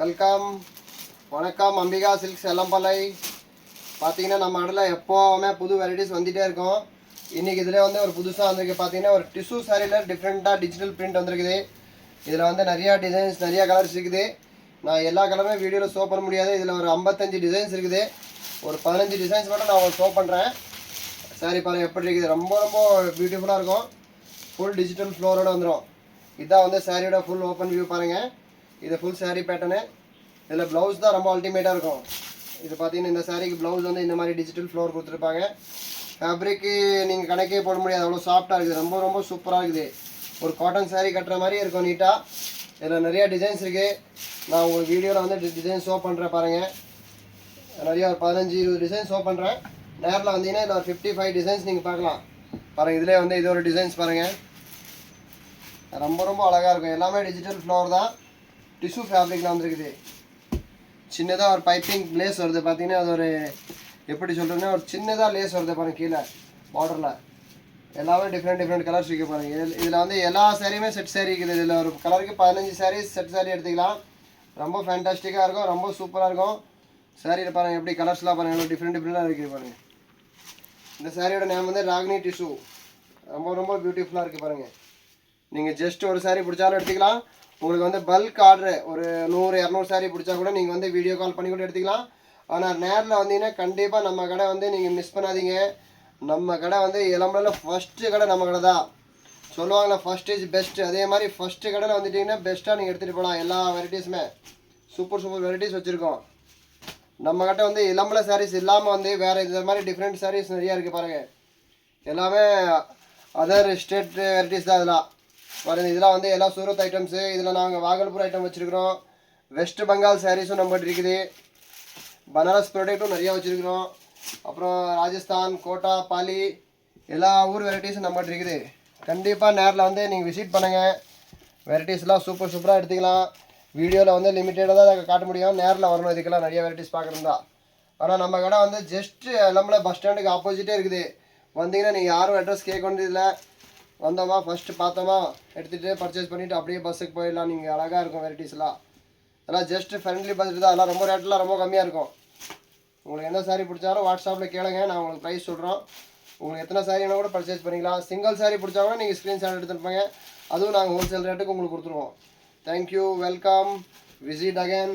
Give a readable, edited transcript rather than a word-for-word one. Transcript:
Welcome. வணக்கம். Ambika silks எல்லம்பலை. பார்த்தீங்கன்னா நம்ம கடையில் எப்போவுமே புது வெரைட்டிஸ் வந்துகிட்டே இருக்கும். இன்றைக்கி இதில் வந்து ஒரு புதுசாக வந்திருக்கு. பார்த்தீங்கன்னா ஒரு டிஷ்யூ சாரியில் டிஃப்ரெண்ட்டாக டிஜிட்டல் பிரிண்ட் வந்துருக்குது. இதில் வந்து நிறையா டிசைன்ஸ், நிறையா கலர்ஸ் இருக்குது. நான் எல்லா கலருமே வீடியோவில் ஷோ பண்ண முடியாது. இதில் ஒரு 55 டிசைன்ஸ் இருக்குது. ஒரு 15 டிசைன்ஸ் மட்டும் நான் உங்களுக்கு ஷோ பண்ணுறேன். சாரி பாருங்கள் எப்படி இருக்குது. ரொம்ப ரொம்ப பியூட்டிஃபுல்லாக இருக்கும். ஃபுல் டிஜிட்டல் ஃப்ளோரோடு வந்துடும். இதுதான் வந்து சாரியோட ஃபுல் ஓப்பன் வியூ பாருங்கள். இது ஃபுல் சாரீ பேட்டர்னு. இதில் ப்ளவுஸ் தான் ரொம்ப அல்டிமேட்டாக இருக்கும். இது பார்த்தீங்கன்னா இந்த சாரீக்கு ப்ளவுஸ் வந்து இந்த மாதிரி டிஜிட்டல் ஃப்ளோர் கொடுத்துருப்பாங்க. ஃபேப்ரிக்கு நீங்கள் கணக்கே போட முடியாது, அவ்வளோ சாஃப்டாக இருக்குது. ரொம்ப ரொம்ப சூப்பராக இருக்குது. ஒரு காட்டன் சாரீ கட்டுற மாதிரி இருக்கும் நீட்டாக. இதில் நிறையா டிசைன்ஸ் இருக்குது. நான் உங்களுக்கு வீடியோவில் வந்து டிசைன் ஷோ பண்ணுறேன் பாருங்கள். நிறையா ஒரு 15-20 டிசைன் ஷோ பண்ணுறேன். நேரில் வந்தீங்கன்னா இதில் ஒரு 55 டிசைன்ஸ் நீங்கள் பார்க்கலாம். பாருங்கள், இதிலே வந்து இது ஒரு டிசைன்ஸ் பாருங்கள். ரொம்ப ரொம்ப அழகாக இருக்கும். எல்லாமே டிஜிட்டல் ஃப்ளோர் தான். டிஷ்யூ ஃபேப்ரிக்கில் வந்துருக்குது. சின்னதாக ஒரு பைப்பிங் லேஸ் வருது. பார்த்தீங்கன்னா அது ஒரு எப்படி சொல்கிறேன்னா ஒரு சின்னதாக லேஸ் வருது பாருங்கள் கீழே பார்டரில். எல்லாமே டிஃப்ரெண்ட் கலர்ஸ் இருக்குது பாருங்கள். இதில் வந்து எல்லா சாரியுமே செட் சாரி இருக்குது. இதில் ஒரு கலருக்கு 15 சாரீஸ் செட் சாரி எடுத்துக்கலாம். ரொம்ப ஃபேண்டாஸ்டிக்காக இருக்கும், ரொம்ப சூப்பராக இருக்கும். சாரியில் பாருங்கள் எப்படி கலர்ஸ்லாம் பாருங்கள், எவ்வளோ டிஃப்ரெண்ட்டாக இருக்குது பாருங்கள். இந்த சாரியோட நேம் வந்து ராகினி டிஷ்யூ. ரொம்ப ரொம்ப பியூட்டிஃபுல்லாக இருக்குது பாருங்கள். நீங்கள் ஜஸ்ட் ஒரு சாரீ பிடிச்சாலும் எடுத்துக்கலாம். உங்களுக்கு வந்து பல்க் ஆர்டரு ஒரு 100-200 சாரீ பிடிச்சா கூட நீங்கள் வந்து வீடியோ கால் பண்ணி கூட எடுத்துக்கலாம். ஆனால் நேரில் வந்தீங்கன்னா கண்டிப்பாக நம்ம கடை வந்து நீங்கள் மிஸ் பண்ணாதீங்க. நம்ம கடை வந்து இளம்பலையில் ஃபஸ்ட்டு கடை நம்ம கடை தான். சொல்லுவாங்களா ஃபஸ்ட் இஸ் பெஸ்ட்டு. அதே மாதிரி ஃபஸ்ட்டு கடையில் வந்துட்டிங்கன்னா பெஸ்ட்டாக நீங்கள் எடுத்துகிட்டு போகலாம். எல்லா வெரைட்டிஸுமே சூப்பர் வெரைட்டிஸ் வச்சுருக்கோம். நம்ம கிட்ட வந்து இளம்பலை சாரீஸ் இல்லாமல் வந்து வேறு இந்த மாதிரி டிஃப்ரெண்ட் சாரீஸ் நிறையா இருக்குது பாருங்கள். எல்லாமே அதர் ஸ்டேட் வெரைட்டிஸ் தான் இதெல்லாம் பாருங்கள். இதெல்லாம் வந்து எல்லாம் சூரத் ஐட்டம்ஸு. இதில் நாங்கள் வாகல்பூர் ஐட்டம் வச்சுருக்கிறோம். வெஸ்ட் பெங்கால் சாரீஸும் நம்மகிட்ட இருக்குது. பனாரஸ் ப்ராடக்ட்டும் நிறையா வச்சுருக்கிறோம். அப்புறம் ராஜஸ்தான், கோட்டா, பாலி எல்லா ஊர் வெரைட்டிஸும் நம்மகிட்ட இருக்குது. கண்டிப்பாக நேரில் வந்து நீங்கள் விசிட் பண்ணுங்கள். வெரைட்டிஸ்லாம் சூப்பராக எடுத்துக்கலாம். வீடியோவில் வந்து லிமிட்டடாக தான் காட்ட முடியும். நேரில் வரணும். இதுக்கெல்லாம் நிறைய வெரைட்டிஸ் பார்க்குறதா. ஆனால் நம்ம கடை வந்து ஜஸ்ட்டு நம்மள பஸ் ஸ்டாண்டுக்கு ஆப்போசிட்டே இருக்குது. வந்தீங்கன்னா நீங்கள் யாரும் அட்ரஸ் கேட்க வேண்டியதில்லை. வந்தோமா ஃபஸ்ட்டு பார்த்தோமா எடுத்துகிட்டு பர்ச்சேஸ் பண்ணிவிட்டு அப்படியே பஸ்ஸுக்கு போயிடலாம். நீங்கள் அழகாக இருக்கும் வெரைட்டிஸ்லாம். அதெல்லாம் ஜஸ்ட்டு ஃப்ரெண்ட்லி பட்ஜெட் தான். அதெல்லாம் ரொம்ப ரேட்டெலாம் ரொம்ப கம்மியாக இருக்கும். உங்களுக்கு என்ன சாரீ பிடிச்சாலும் வாட்ஸ்அப்பில் கேளுங்க, நான் உங்களுக்கு ப்ரைஸ் சொல்கிறோம். உங்களுக்கு எத்தனை சாரீனா கூட பர்ச்சேஸ் பண்ணிக்கலாம். சிங்கிள் சாரீ பிடிச்சா கூட நீங்கள் ஸ்க்ரீன்ஷாட் எடுத்துருப்பாங்க. அதுவும் நாங்கள் ஹோல்சேல் ரேட்டுக்கு உங்களுக்கு கொடுத்துருவோம். Thank you, welcome, visit again.